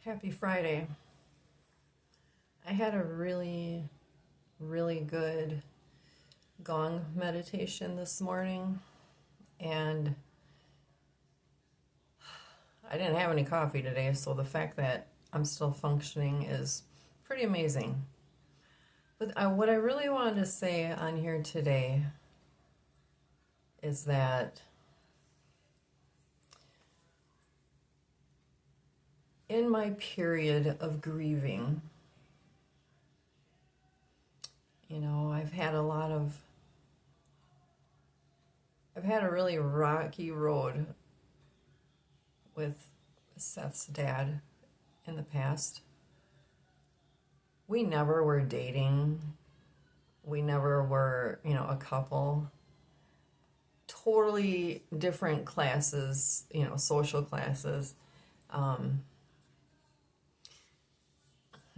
Happy Friday. I had a really good gong meditation this morning, and I didn't have any coffee today, so the fact that I'm still functioning is pretty amazing. But what I really wanted to say on here today is that in my period of grieving, I've had a really rocky road with Seth's dad in the past. We never were dating. We never were, a couple. Totally different classes, social classes.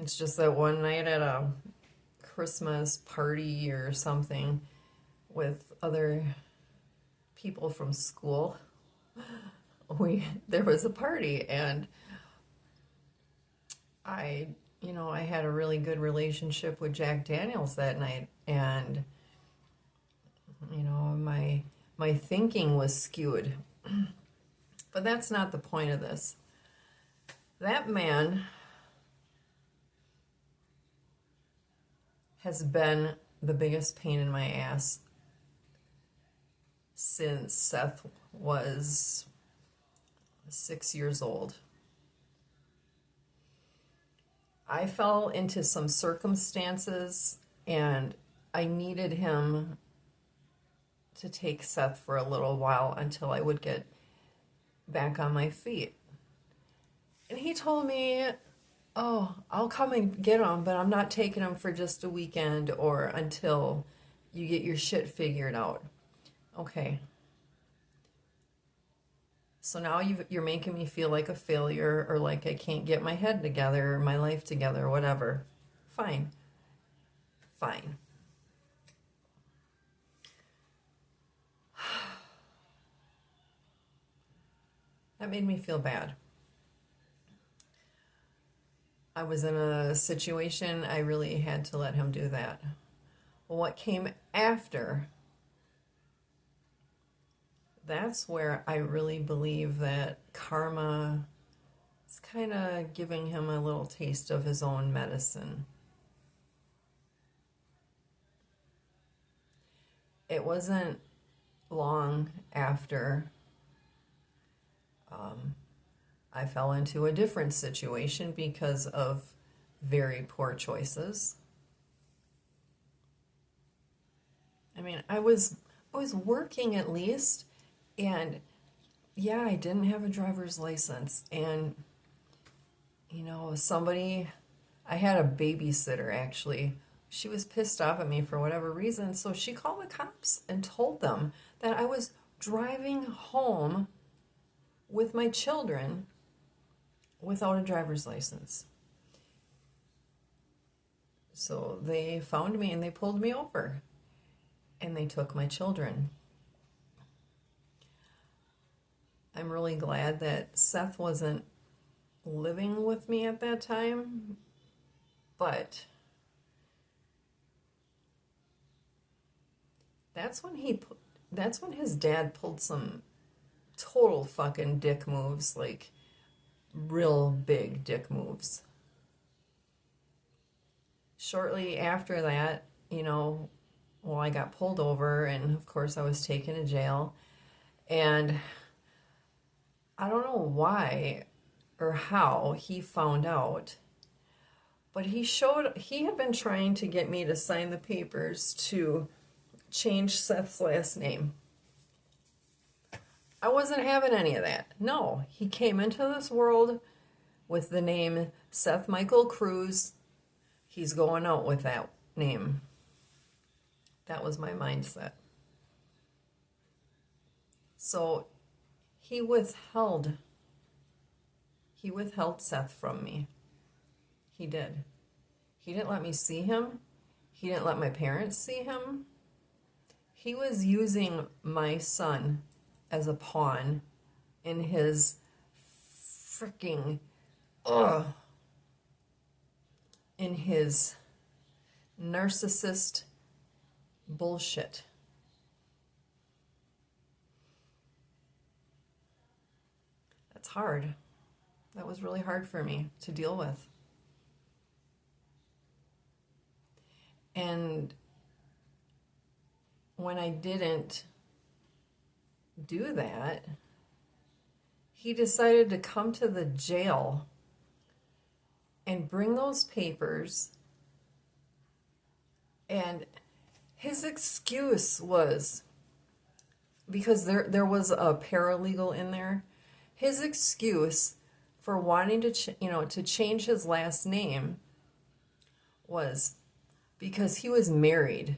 It's just that one night at a Christmas party or something with other people from school, there was a party, and I had a really good relationship with Jack Daniels that night, and my thinking was skewed. But that's not the point of this. That man has been the biggest pain in my ass since Seth was 6 years old. I fell into some circumstances, and I needed him to take Seth for a little while until I would get back on my feet. And he told me, "Oh, I'll come and get him, but I'm not taking him for just a weekend or until you get your shit figured out." Okay. So now you're making me feel like a failure, or like I can't get my head together or my life together or whatever. Fine. Fine. That made me feel bad. I was in a situation I really had to let him do that. Well, what came after, that's where I really believe that karma is kind of giving him a little taste of his own medicine. It wasn't long after I fell into a different situation because of very poor choices. I mean, I was working at least, and yeah, I didn't have a driver's license, and somebody, I had a babysitter actually. She was pissed off at me for whatever reason, so she called the cops and told them that I was driving home with my children without a driver's license. So they found me and they pulled me over, and they took my children. I'm really glad that Seth wasn't living with me at that time, but that's when his dad pulled some total fucking dick moves, like real big dick moves. Shortly after that, well, I got pulled over, and of course I was taken to jail, and I don't know why or how he found out, but he had been trying to get me to sign the papers to change Seth's last name. I wasn't having any of that. No, he came into this world with the name Seth Michael Cruz. He's going out with that name. That was my mindset. So he withheld Seth from me. He did. He didn't let me see him. He didn't let my parents see him. He was using my son as a pawn in his freaking ugh, in his narcissist bullshit. That's hard. That was really hard for me to deal with. And when I didn't do that, he decided to come to the jail and bring those papers. And his excuse was, because there was a paralegal in there, his excuse for wanting to to change his last name was because he was married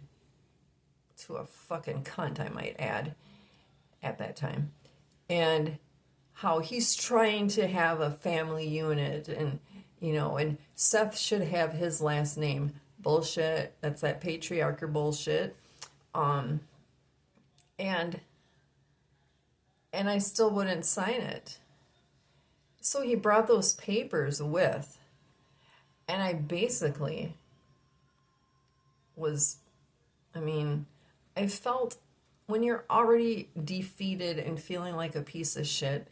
to a fucking cunt, I might add, at that time. And how he's trying to have a family unit, and and Seth should have his last name. Bullshit. That's that patriarchal bullshit. And I still wouldn't sign it. So he brought those papers with, and I basically was, I felt, when you're already defeated and feeling like a piece of shit,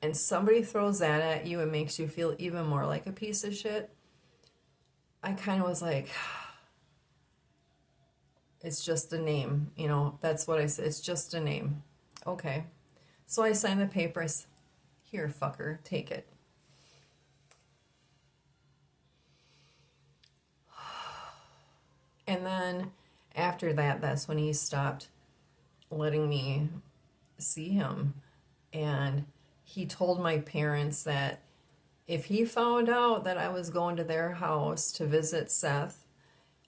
and somebody throws that at you and makes you feel even more like a piece of shit, I kind of was like, it's just a name, that's what I said, it's just a name. Okay. So I signed the paper. I said, here, fucker, take it. And then after that, that's when he stopped letting me see him. And he told my parents that if he found out that I was going to their house to visit Seth,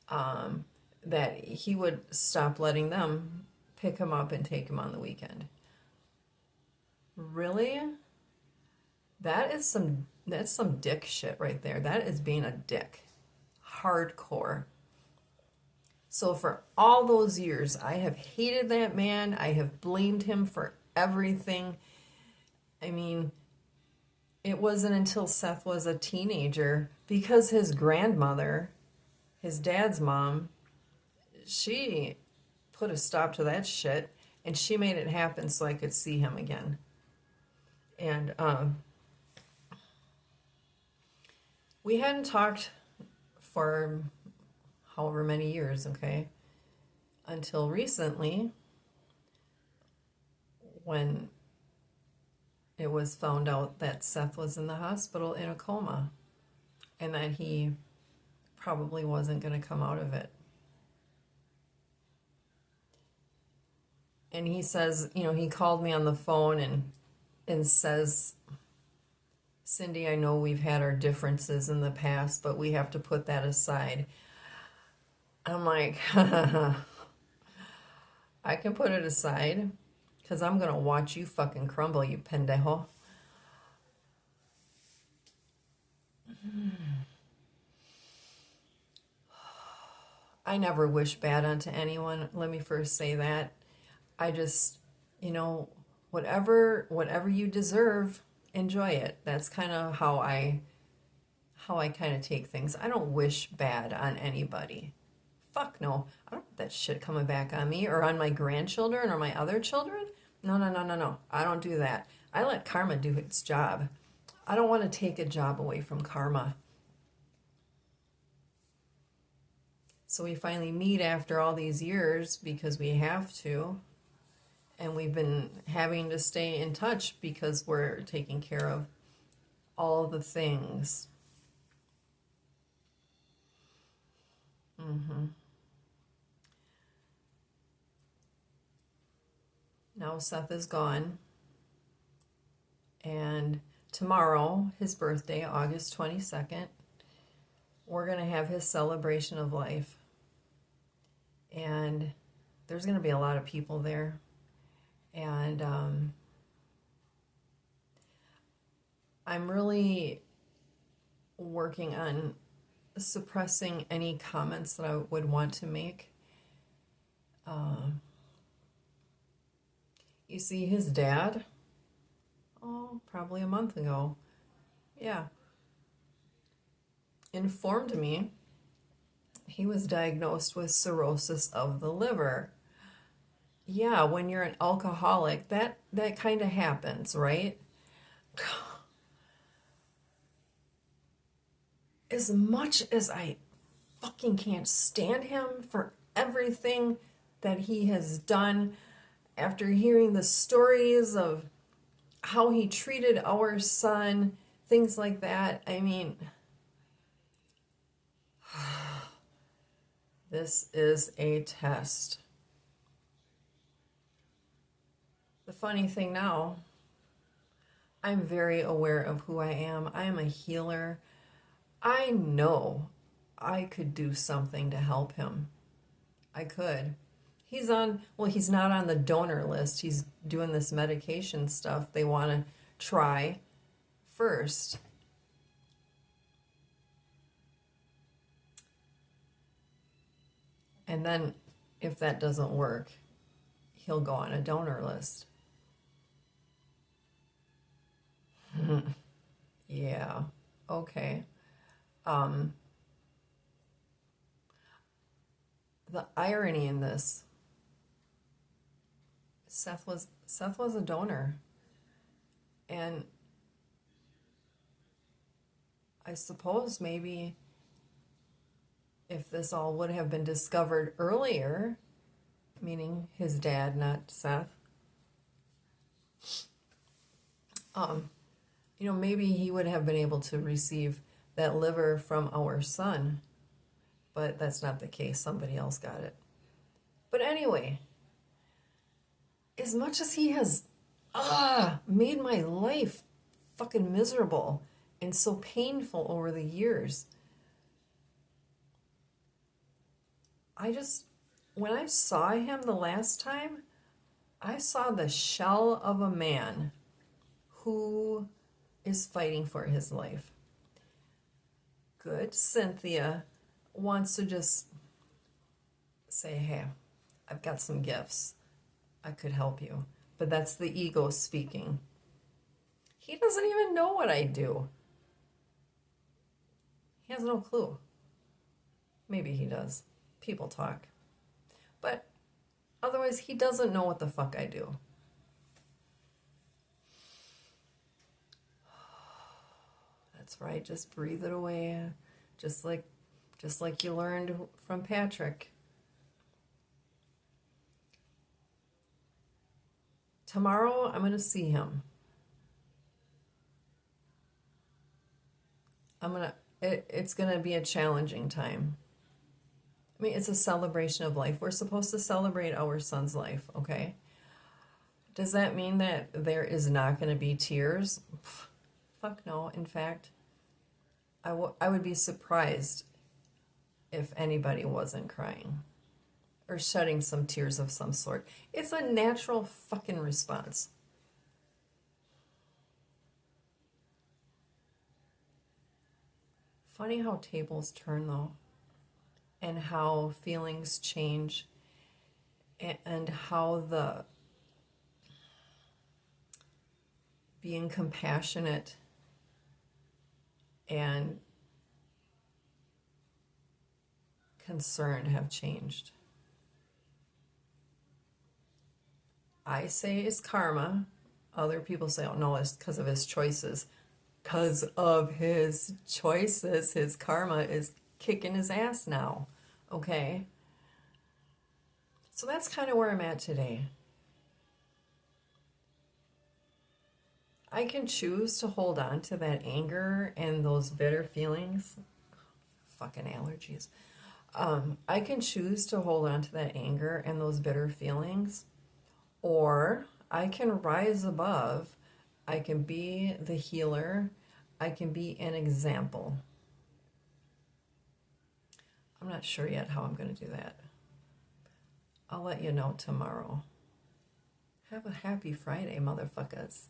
that he would stop letting them pick him up and take him on the weekend. Really? That's some dick shit right there. That is being a dick. Hardcore. So for all those years, I have hated that man. I have blamed him for everything. It wasn't until Seth was a teenager, because his grandmother, his dad's mom, she put a stop to that shit, and she made it happen so I could see him again. And we hadn't talked for however many years, okay? Until recently, when it was found out that Seth was in the hospital in a coma, and that he probably wasn't going to come out of it. And he says, he called me on the phone and says, Cindy, I know we've had our differences in the past, but we have to put that aside. I'm like, I can put it aside, because I'm going to watch you fucking crumble, you pendejo. I never wish bad onto anyone. Let me first say that. I just, whatever you deserve, enjoy it. That's kind of how I kind of take things. I don't wish bad on anybody. Fuck no. I don't want that shit coming back on me or on my grandchildren or my other children. No. I don't do that. I let karma do its job. I don't want to take a job away from karma. So we finally meet after all these years because we have to. And we've been having to stay in touch because we're taking care of all the things. Now Seth is gone. And tomorrow, his birthday, August 22nd, we're going to have his celebration of life. And there's going to be a lot of people there. And I'm really working on suppressing any comments that I would want to make. You see, his dad, probably a month ago, yeah, informed me he was diagnosed with cirrhosis of the liver. Yeah, when you're an alcoholic, that kind of happens, right? As much as I fucking can't stand him for everything that he has done, after hearing the stories of how he treated our son, things like that, I mean, this is a test. The funny thing now, I'm very aware of who I am. I am a healer. I know I could do something to help him. I could. He's not on the donor list. He's doing this medication stuff they want to try first. And then if that doesn't work, he'll go on a donor list. Yeah. Okay. Um, the irony in this, Seth was a donor, and I suppose maybe if this all would have been discovered earlier, meaning his dad, not Seth, maybe he would have been able to receive that liver from our son, but that's not the case. Somebody else got it. But anyway, as much as he has made my life fucking miserable and so painful over the years, when I saw him the last time, I saw the shell of a man who is fighting for his life. Good Cynthia wants to just say, hey, I've got some gifts. I could help you. But that's the ego speaking. He doesn't even know what I do. He has no clue. Maybe he does. People talk. But otherwise, he doesn't know what the fuck I do. That's right. Just breathe it away. Just like you learned from Patrick. Tomorrow, I'm going to see him. It's going to be a challenging time. I mean, it's a celebration of life. We're supposed to celebrate our son's life, okay? Does that mean that there is not going to be tears? Fuck no. In fact, I would be surprised if anybody wasn't crying or shedding some tears of some sort. It's a natural fucking response. Funny how tables turn, though, and how feelings change, and how the being compassionate and concerned have changed. I say it's karma. Other people say, oh no, it's because of his choices. Because of his choices, his karma is kicking his ass now. Okay? So that's kind of where I'm at today. I can choose to hold on to that anger and those bitter feelings. Fucking allergies. I can choose to hold on to that anger and those bitter feelings, or I can rise above. I can be the healer. I can be an example. I'm not sure yet how I'm going to do that. I'll let you know tomorrow. Have a happy Friday, motherfuckers.